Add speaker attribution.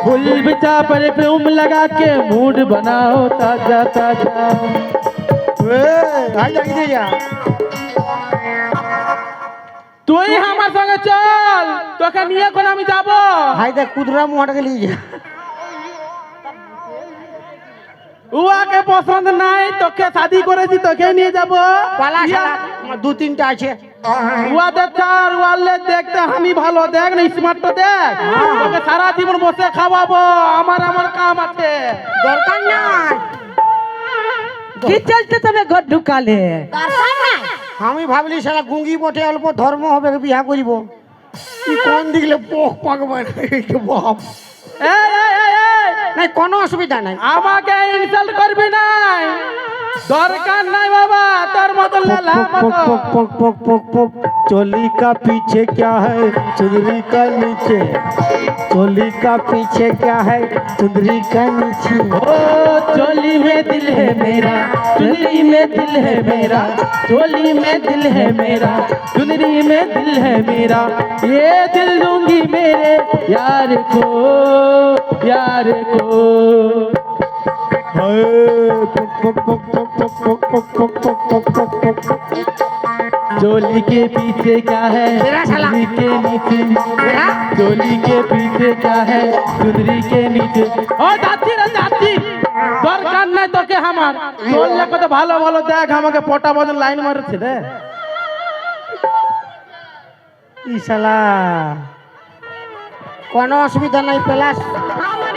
Speaker 1: फूल बिछा पर प्यूम लगा के मूड बनाओ ताजा ताजा। তুই আমার সঙ্গে চল, তোকে নিয়ে কোন আমি যাব।
Speaker 2: হাই দেখ কুদরা মুহাটাকে নিয়ে যা।
Speaker 1: উয়াকে পছন্দ নাই, তোকে শাদি করেছি, তোকে নিয়ে যাব।
Speaker 2: পালা শালা, আমার দু তিনটা আছে।
Speaker 1: উয়াদের চার ওয়ালে দেখতে আমি ভালো, দেখ না স্মার্টটা দেখ। তোকে সারা জীবন বসে খাওয়াবো, আমার কাম আছে।
Speaker 2: দরকার নাই।
Speaker 3: কি চলছে তবে ঘর ঢুকালে?
Speaker 2: আমি ভাবলি শালা গুঙ্গি বটে, অল্প ধর্ম হবে, বিয়া করিব। তুই কোন দিকলে পোক পাকবে বাপ।
Speaker 1: এই এই এই এই,
Speaker 2: নাই কোনো অসুবিধা নাই।
Speaker 1: আমাকে ইনসাল্ট করবি নাই, দরকার নাই বাবা তোর মত লেলা মত।
Speaker 4: चोली का पीछे क्या है चुंदरी का नीचे, चोली का पीछे क्या है चुंदरी का नीचे।
Speaker 1: ओ चोली में दिल है मेरा, चुनरी में दिल है मेरा, चोली में दिल है मेरा, चुनरी में दिल है मेरा। ये दिल दूंगी मेरे यार को, यार को। चोली के पीछे क्या है चुनरी के नीचे, चोली के पीछे क्या है चुनरी के नीचे। ओ যাচ্ছি রে যাচ্ছি, দরকার নাই তোকে আমার। চললে কত ভালো ভালো দেখ, আমাকে পটা বদন লাইন মারছে রে।
Speaker 2: ই শালা কোনো অসুবিধা নাই, প্লাস